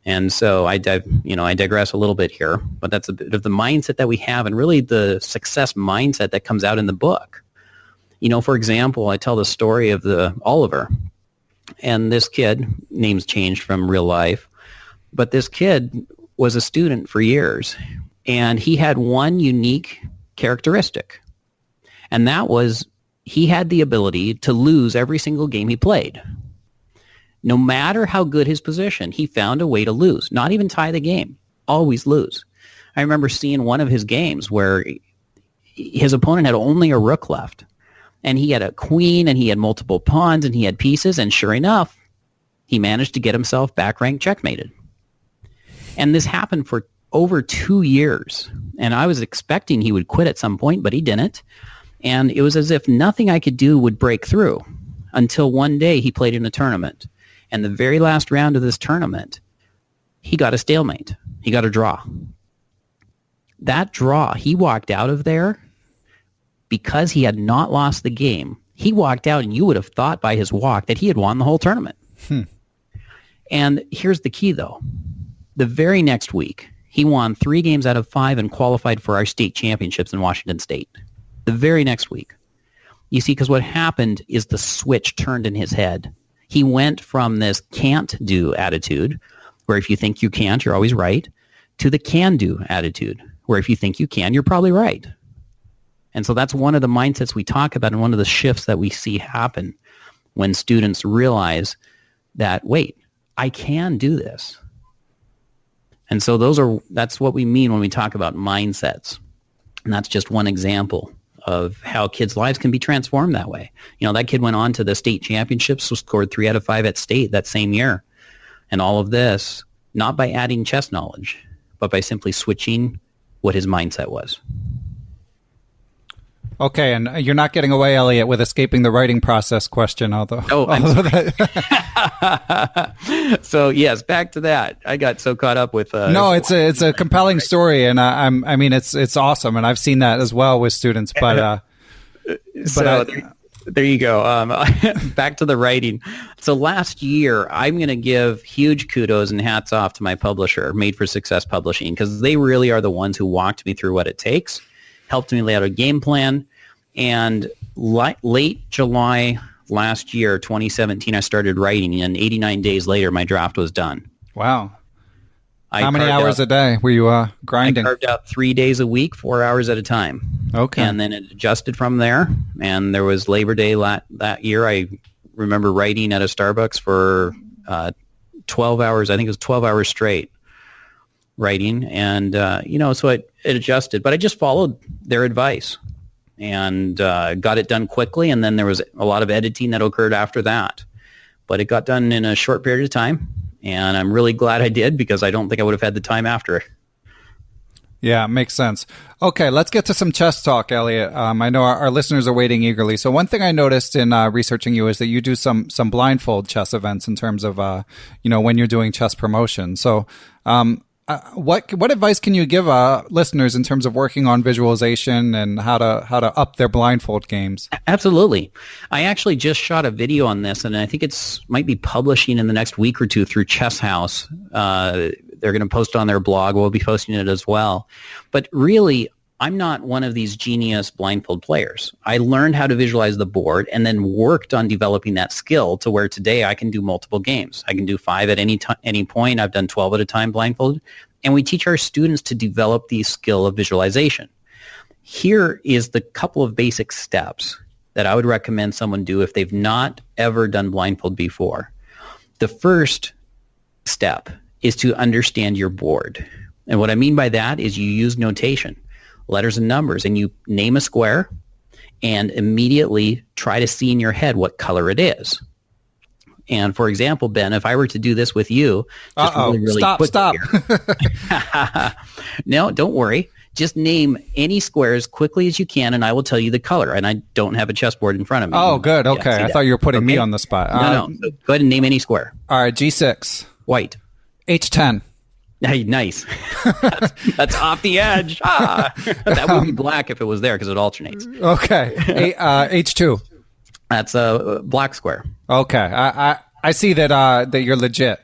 Speaker 2: And so I digress a little bit here, but that's a bit of the mindset that we have, and really the success mindset that comes out in the book. For example, I tell the story of the Oliver. And this kid, name's changed from real life, but this kid was a student for years, and he had one unique characteristic, and that was he had the ability to lose every single game he played. No matter how good his position, he found a way to lose, not even tie the game, always lose. I remember seeing one of his games where his opponent had only a rook left, and he had a queen, and he had multiple pawns, and he had pieces, and sure enough, he managed to get himself back ranked checkmated. And this happened for over 2 years, and I was expecting he would quit at some point, but he didn't, and it was as if nothing I could do would break through until one day he played in a tournament. And the very last round of this tournament, he got a stalemate. He got a draw. That draw, he walked out of there because he had not lost the game. He walked out, and you would have thought by his walk that he had won the whole tournament. And here's the key, though. The very next week, he won 3 games out of 5 and qualified for our state championships in Washington State. The very next week. You see, because what happened is the switch turned in his head. He went from this can't-do attitude, where if you think you can't, you're always right, to the can-do attitude, where if you think you can, you're probably right. And so that's one of the mindsets we talk about, and one of the shifts that we see happen when students realize that, wait, I can do this. And so that's what we mean when we talk about mindsets. And that's just one example of how kids' lives can be transformed that way. You know, that kid went on to the state championships, so scored 3 out of 5 at state that same year. And all of this, not by adding chess knowledge, but by simply switching what his mindset was.
Speaker 1: Okay, and you're not getting away, Elliott, with escaping the writing process question, although...
Speaker 2: Oh, I'm sorry. So, yes, back to that. I got so caught up with...
Speaker 1: No, it's a compelling story, and I mean, it's awesome, and I've seen that as well with students, but...
Speaker 2: There you go. Back to the writing. So last year, I'm going to give huge kudos and hats off to my publisher, Made for Success Publishing, because they really are the ones who walked me through what it takes, helped me lay out a game plan, and late July last year, 2017, I started writing, and 89 days later, my draft was done.
Speaker 1: Wow. How many hours a day were you grinding?
Speaker 2: I carved out 3 days a week, 4 hours at a time.
Speaker 1: Okay.
Speaker 2: And then it adjusted from there, and there was Labor Day that year. I remember writing at a Starbucks for 12 hours. I think it was 12 hours straight writing, and so it adjusted. But I just followed their advice and got it done quickly, and then there was a lot of editing that occurred after that. But it got done in a short period of time, and I'm really glad I did, because I don't think I would have had the time after.
Speaker 1: Yeah, makes sense. Okay, let's get to some chess talk, Elliott. I know our listeners are waiting eagerly. So one thing I noticed in researching you is that you do some blindfold chess events in terms of when you're doing chess promotion. So what advice can you give listeners in terms of working on visualization and how to up their blindfold games? Absolutely.
Speaker 2: I actually just shot a video on this, and I think might be publishing in the next week or two through Chess House. They're going to post it on their blog. We'll be posting it as well. But really, I'm not one of these genius blindfold players. I learned how to visualize the board and then worked on developing that skill to where today I can do multiple games. I can do 5 at any point. I've done 12 at a time blindfolded. And we teach our students to develop the skill of visualization. Here is the couple of basic steps that I would recommend someone do if they've not ever done blindfold before. The first step is to understand your board. And what I mean by that is you use notation, letters and numbers, and you name a square and immediately try to see in your head what color it is. And for example, Ben, if I were to do this with you, just really
Speaker 1: stop.
Speaker 2: No, don't worry. Just name any square as quickly as you can, and I will tell you the color. And I don't have a chessboard in front of me.
Speaker 1: Oh, good. Okay. I thought you were putting me on the spot.
Speaker 2: No. So go ahead and name any square.
Speaker 1: All right. G6.
Speaker 2: White.
Speaker 1: H10.
Speaker 2: Hey, nice. That's off the edge. That would be black if it was there because it alternates.
Speaker 1: Okay. H2.
Speaker 2: That's a black square.
Speaker 1: Okay. I see that you're legit.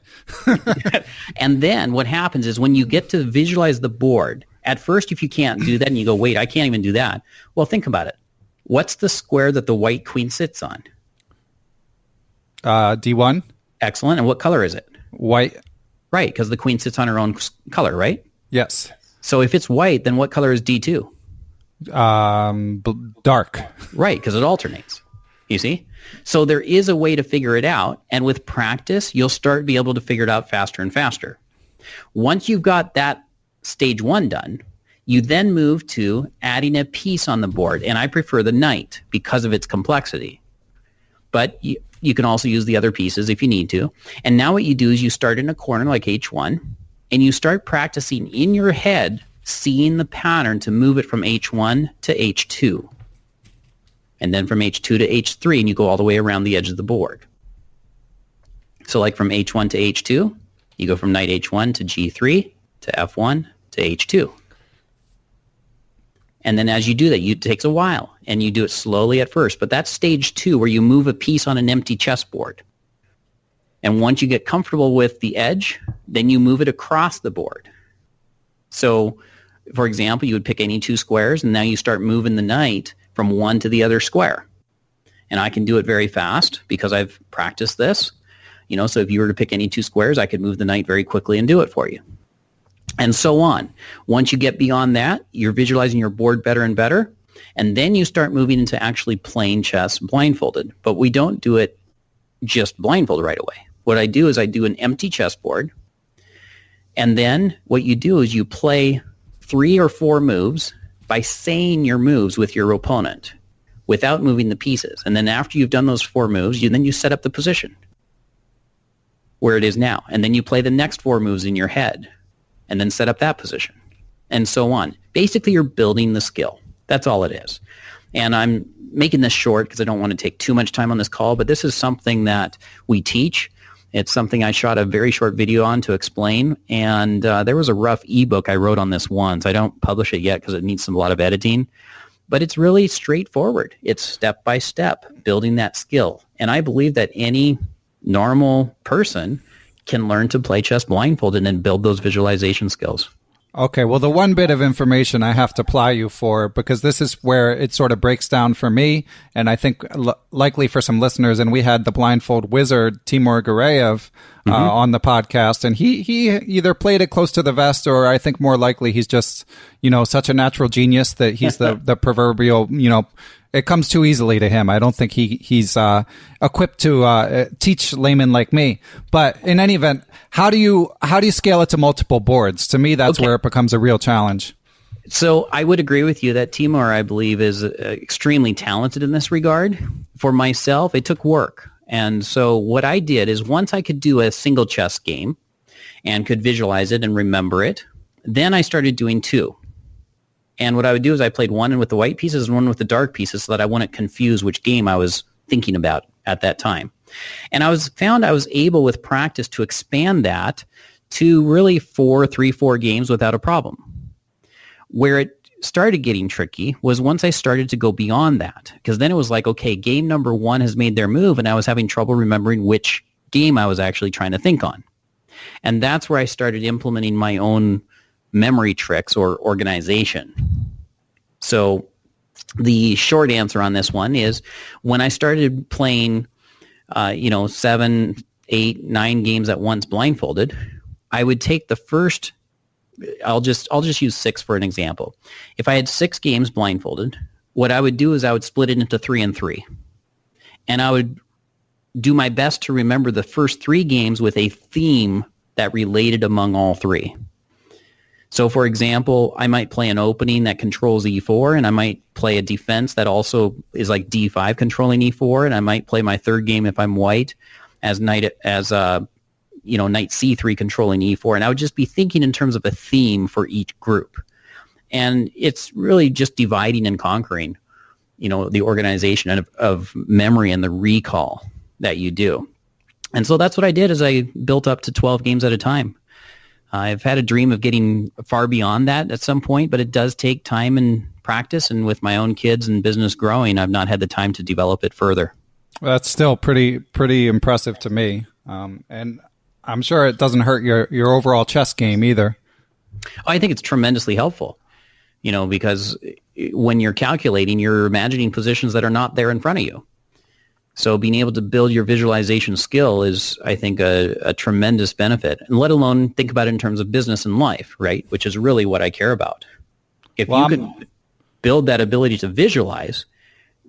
Speaker 2: And then what happens is when you get to visualize the board, at first if you can't do that and you go, wait, I can't even do that. Well, think about it. What's the square that the white queen sits on?
Speaker 1: D1.
Speaker 2: Excellent. And what color is it?
Speaker 1: White.
Speaker 2: Right, because the queen sits on her own color, right?
Speaker 1: Yes.
Speaker 2: So if it's white, then what color is D2?
Speaker 1: Dark.
Speaker 2: Right, because it alternates. You see? So there is a way to figure it out, and with practice, you'll start to be able to figure it out faster and faster. Once you've got that stage 1 done, you then move to adding a piece on the board, and I prefer the knight because of its complexity. But you can also use the other pieces if you need to. And now what you do is you start in a corner like H1, and you start practicing in your head seeing the pattern to move it from H1 to H2. And then from H2 to H3, and you go all the way around the edge of the board. So like from H1 to H2, you go from knight H1 to G3 to F1 to H2. And then as you do that, it takes a while, and you do it slowly at first. But that's stage 2, where you move a piece on an empty chessboard. And once you get comfortable with the edge, then you move it across the board. So, for example, you would pick any 2 squares, and now you start moving the knight from one to the other square. And I can do it very fast because I've practiced this. So if you were to pick any 2 squares, I could move the knight very quickly and do it for you. And so on. Once you get beyond that, you're visualizing your board better and better. And then you start moving into actually playing chess blindfolded. But we don't do it just blindfolded right away. What I do is I do an empty chessboard. And then what you do is you play 3 or 4 moves by saying your moves with your opponent without moving the pieces. And then after you've done those 4 moves, you set up the position where it is now. And then you play the next 4 moves in your head and then set up that position and so on. Basically, you're building the skill. That's all it is. And I'm making this short because I don't want to take too much time on this call, but this is something that we teach. It's something I shot a very short video on to explain, and there was a rough ebook I wrote on this once. I don't publish it yet because it needs a lot of editing, but it's really straightforward. It's step by step, building that skill. And I believe that any normal person can learn to play chess blindfolded and build those visualization skills.
Speaker 1: Okay, well, the one bit of information I have to ply you for, because this is where it sort of breaks down for me, and I think likely for some listeners, and we had the blindfold wizard, Timur Gureyev, on the podcast, and he either played it close to the vest, or I think more likely he's just, such a natural genius that he's the proverbial, it comes too easily to him. I don't think he's equipped to teach laymen like me. But in any event, how do you scale it to multiple boards? To me, that's where it becomes a real challenge.
Speaker 2: So I would agree with you that Timur, I believe, is extremely talented in this regard. For myself, it took work. And so what I did is once I could do a single chess game and could visualize it and remember it, then I started doing 2. And what I would do is I played one with the white pieces and one with the dark pieces so that I wouldn't confuse which game I was thinking about at that time. And I found I was able with practice to expand that to really 3-4 games without a problem. Where it started getting tricky was once I started to go beyond that, because then it was like, okay, game number 1 has made their move, and I was having trouble remembering which game I was actually trying to think on. And that's where I started implementing my own memory tricks or organization. So the short answer on this one is when I started playing, 7, 8, 9 games at once blindfolded, I would take the first, I'll just use 6 for an example. If I had 6 games blindfolded, what I would do is I would split it into 3 and 3. And I would do my best to remember the first 3 games with a theme that related among all 3. So, for example, I might play an opening that controls e4, and I might play a defense that also is like d5 controlling e4, and I might play my third game if I'm white as knight c3 controlling e4, and I would just be thinking in terms of a theme for each group. And it's really just dividing and conquering, the organization of memory and the recall that you do. And so that's what I did as I built up to 12 games at a time. I've had a dream of getting far beyond that at some point, but it does take time and practice. And with my own kids and business growing, I've not had the time to develop it further.
Speaker 1: Well, that's still pretty impressive to me. And I'm sure it doesn't hurt your overall chess game either.
Speaker 2: I think it's tremendously helpful, because when you're calculating, you're imagining positions that are not there in front of you. So being able to build your visualization skill is, I think, a tremendous benefit. And let alone think about it in terms of business and life, right? Which is really what I care about. If you can build that ability to visualize,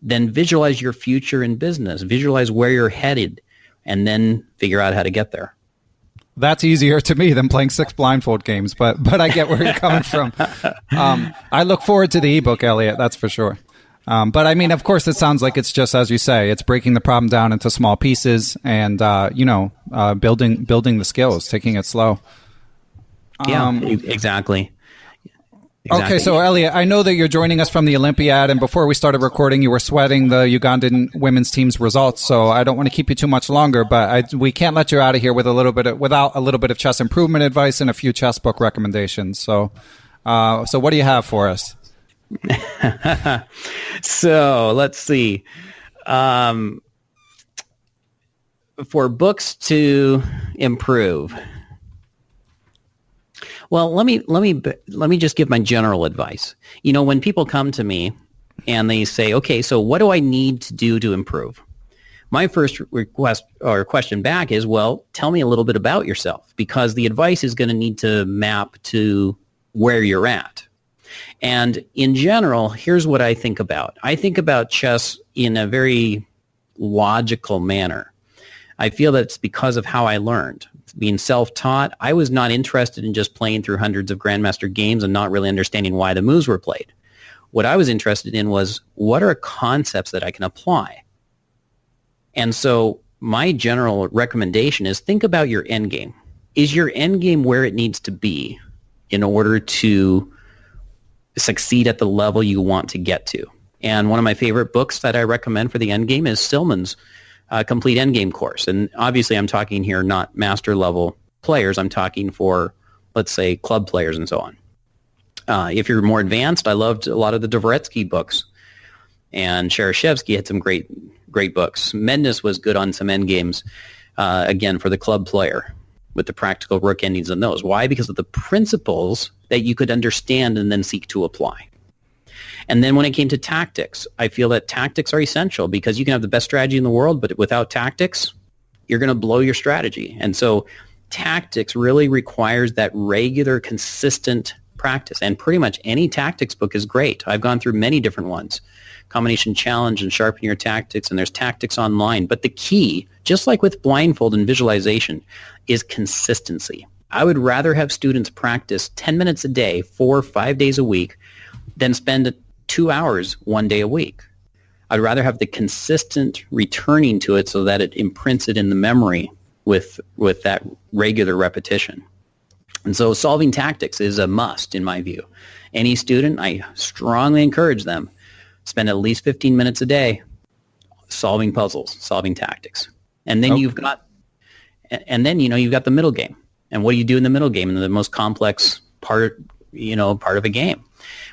Speaker 2: then visualize your future in business, visualize where you're headed, and then figure out how to get there.
Speaker 1: That's easier to me than playing 6 blindfold games, but I get where you're coming from. I look forward to the ebook, Elliott, that's for sure. But I mean, of course, it sounds like it's just, as you say, it's breaking the problem down into small pieces and, building the skills, taking it slow.
Speaker 2: Exactly.
Speaker 1: Okay, so Elliott, I know that you're joining us from the Olympiad, and before we started recording, you were sweating the Ugandan women's team's results. So I don't want to keep you too much longer, but we can't let you out of here without a little bit of chess improvement advice and a few chess book recommendations. So what do you have for us?
Speaker 2: So let's see. For books to improve. Well, let me just give my general advice. When people come to me and they say, "Okay, so what do I need to do to improve?" My first request or question back is, "Well, tell me a little bit about yourself," because the advice is going to need to map to where you're at. And in general, here's what I think about. I think about chess in a very logical manner. I feel that it's because of how I learned. Being self-taught, I was not interested in just playing through hundreds of Grandmaster games and not really understanding why the moves were played. What I was interested in was, what are concepts that I can apply? And so my general recommendation is think about your endgame. Is your endgame where it needs to be in order to succeed at the level you want to get to? And one of my favorite books that I recommend for the endgame is Stillman's complete endgame course. And obviously I'm talking here not master level players. I'm talking for, let's say, club players and so on. If you're more advanced, I loved a lot of the Dvoretsky books. And Sharashevsky had some great books. Mendes was good on some endgames, again, for the club player with the practical rook endings in those. Why? Because of the principles that you could understand and then seek to apply. And then when it came to tactics, I feel that tactics are essential because you can have the best strategy in the world, but without tactics, you're going to blow your strategy. And so tactics really requires that regular, consistent practice. And pretty much any tactics book is great. I've gone through many different ones. Combination Challenge and Sharpen Your Tactics, and there's tactics online. But the key, just like with Blindfold and visualization, is consistency. I would rather have students practice 10 minutes a day, 4 or 5 days a week, than spend 2 hours 1 day a week. I'd rather have the consistent returning to it so that it imprints it in the memory with that regular repetition. And so solving tactics is a must in my view. Any student, I strongly encourage them, spend at least 15 minutes a day solving puzzles, solving tactics. And then you've got the middle game. And what do you do in the middle game, in the most complex part of a game?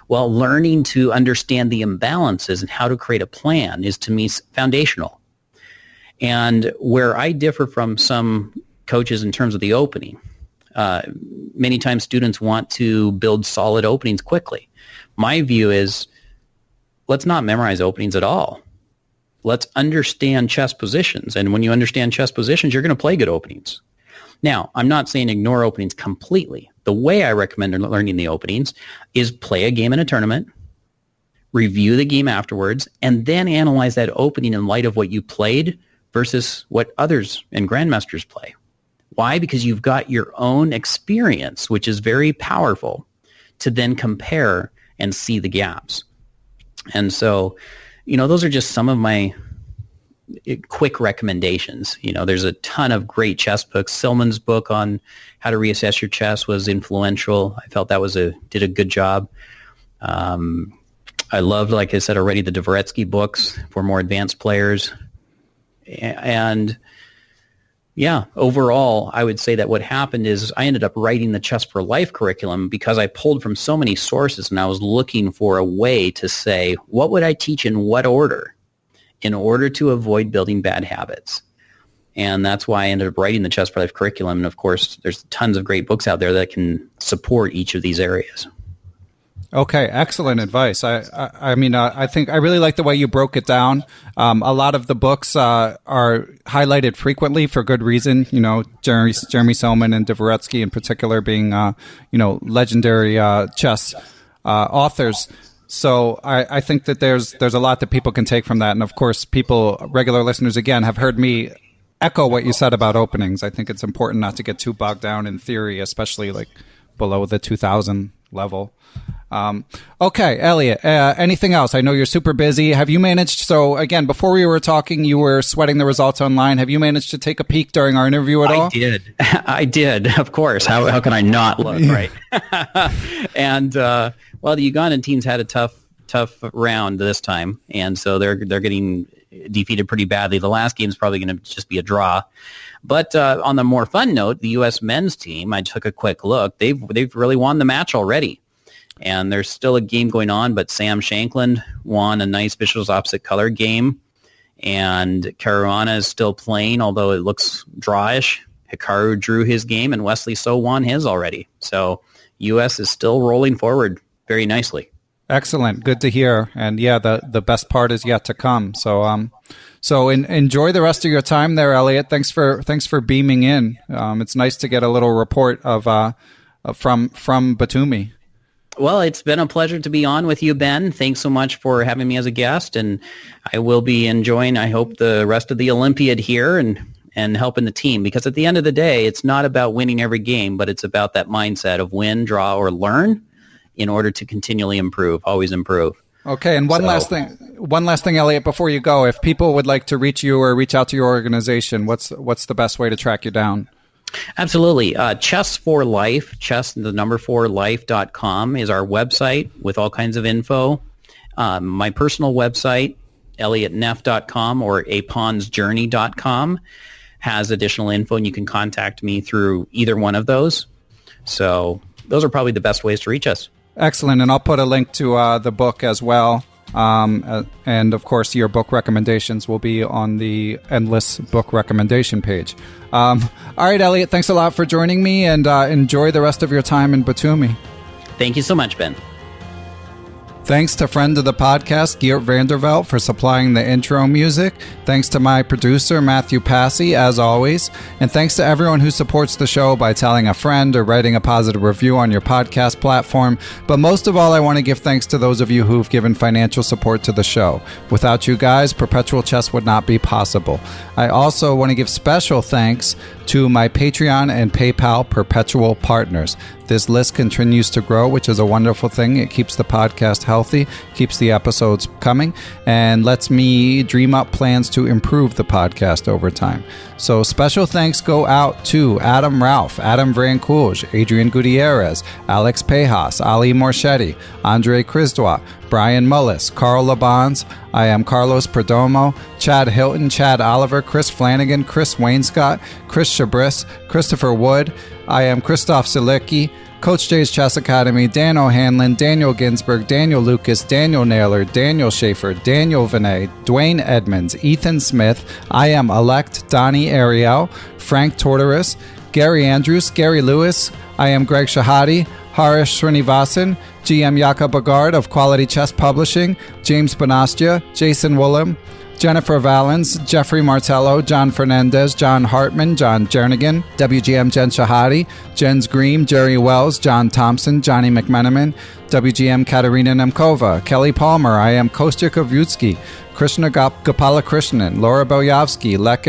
Speaker 2: Well, learning to understand the imbalances and how to create a plan is, to me, foundational. And where I differ from some coaches in terms of the opening, many times students want to build solid openings quickly. My view is, let's not memorize openings at all. Let's understand chess positions. And when you understand chess positions, you're going to play good openings. Now, I'm not saying ignore openings completely. The way I recommend learning the openings is play a game in a tournament, review the game afterwards, and then analyze that opening in light of what you played versus what others and grandmasters play. Why? Because you've got your own experience, which is very powerful, to then compare and see the gaps. And so, those are just some of my quick recommendations. There's a ton of great chess books. Stillman's book on how to reassess your chess was influential. I felt that did a good job. I loved, like I said already, the Dvoretsky books for more advanced players. And yeah, overall, I would say that what happened is I ended up writing the Chess for Life curriculum because I pulled from so many sources and I was looking for a way to say, what would I teach in what order in order to avoid building bad habits? And that's why I ended up writing the Chess for Life curriculum. And of course, there's tons of great books out there that can support each of these areas.
Speaker 1: Okay, excellent advice. I mean, I think I really like the way you broke it down. A lot of the books are highlighted frequently for good reason. You know, Jeremy Selman and Dvoretsky in particular being, legendary chess authors. So I think that there's a lot that people can take from that. And of course, regular listeners, again, have heard me echo what you said about openings. I think it's important not to get too bogged down in theory, especially like below the 2000 level. Okay, Elliott, anything else? I know you're super busy. Have you managed, so again, before we were talking, you were sweating the results online. Have you managed to take a peek during our interview at all?
Speaker 2: I did, of course. How can I not look, right? And, the Ugandan teams had a tough round this time, and so they're getting defeated pretty badly. The last game is probably going to just be a draw. But on the more fun note, the U.S. men's team, I took a quick look. They've really won the match already. And there's still a game going on, but Sam Shankland won a nice Visuals Opposite Color game. And Caruana is still playing, although it looks drawish. Hikaru drew his game, and Wesley So won his already. So U.S. is still rolling forward very nicely.
Speaker 1: Excellent. Good to hear. And yeah, the best part is yet to come. So enjoy the rest of your time there, Elliott. Thanks for beaming in. It's nice to get a little report of from Batumi.
Speaker 2: Well, it's been a pleasure to be on with you, Ben. Thanks so much for having me as a guest, and I will be enjoying, I hope, the rest of the Olympiad here and helping the team, because at the end of the day, it's not about winning every game, but it's about that mindset of win, draw, or learn in order to continually improve, always improve.
Speaker 1: Okay, and one last thing, Elliott, before you go, if people would like to reach you or reach out to your organization, what's the best way to track you down?
Speaker 2: Absolutely. Chess for Life, chess4life.com is our website with all kinds of info. My personal website, elliottneff.com or apawnsjourney.com, has additional info, and you can contact me through either one of those. So those are probably the best ways to reach us.
Speaker 1: Excellent. And I'll put a link to the book as well. And of course, your book recommendations will be on the endless book recommendation page. All right, Elliott, thanks a lot for joining me, and enjoy the rest of your time in Batumi.
Speaker 2: Thank you so much, Ben.
Speaker 1: Thanks to friend of the podcast, Geert Vandervelt, for supplying the intro music. Thanks to my producer, Matthew Passy, as always. And thanks to everyone who supports the show by telling a friend or writing a positive review on your podcast platform. But most of all, I want to give thanks to those of you who've given financial support to the show. Without you guys, Perpetual Chess would not be possible. I also want to give special thanks to my Patreon and PayPal Perpetual partners. This list continues to grow, which is a wonderful thing. It keeps the podcast healthy, keeps the episodes coming, and lets me dream up plans to improve the podcast over time. So special thanks go out to Adam Ralph, Adam Vrancouge, Adrian Gutierrez, Alex Pejas, Ali Morchetti, Andre Crisdois, Brian Mullis, Carl Labons, I am Carlos Perdomo, Chad Hilton, Chad Oliver, Chris Flanagan, Chris Wainscott, Chris Chabris, Christopher Wood, I am Christoph Silicki, Coach J's Chess Academy, Dan O'Hanlon, Daniel Ginsberg, Daniel Lucas, Daniel Naylor, Daniel Schaefer, Daniel Vinay, Dwayne Edmonds, Ethan Smith, I am Elect, Donnie Ariel, Frank Tortoris, Gary Andrews, Gary Lewis, I am Greg Shahadi, Harish Srinivasan, GM Yaka Bagard of Quality Chess Publishing, James Bonastia, Jason Woolham, Jennifer Valens, Jeffrey Martello, John Fernandez, John Hartman, John Jernigan, WGM Jen Shahadi, Jens Green, Jerry Wells, John Thompson, Johnny McMenamin, WGM Katerina Nemkova, Kelly Palmer, I am Kostya Kovrutsky, Krishna Gopalakrishnan, Laura Boyavsky, Lek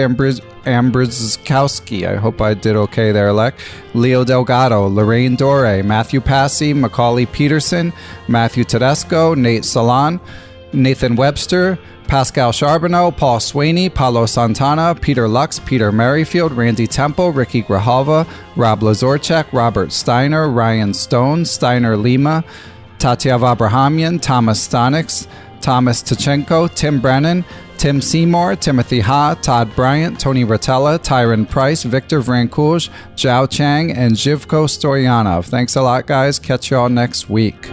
Speaker 1: Ambrzkowski, I hope I did okay there, Lek, Leo Delgado, Lorraine Dore, Matthew Passy, Macaulay Peterson, Matthew Tedesco, Nate Salon, Nathan Webster, Pascal Charbonneau, Paul Sweeney, Paulo Santana, Peter Lux, Peter Merrifield, Randy Temple, Ricky Grijalva, Rob Lazorchek, Robert Steiner, Ryan Stone, Steiner Lima, Tatyav Abrahamian, Thomas Stanix, Thomas Tachenko, Tim Brennan, Tim Seymour, Timothy Ha, Todd Bryant, Tony Rotella, Tyron Price, Victor Vrancouge, Zhao Chang, and Zhivko Stoyanov. Thanks a lot, guys. Catch y'all next week.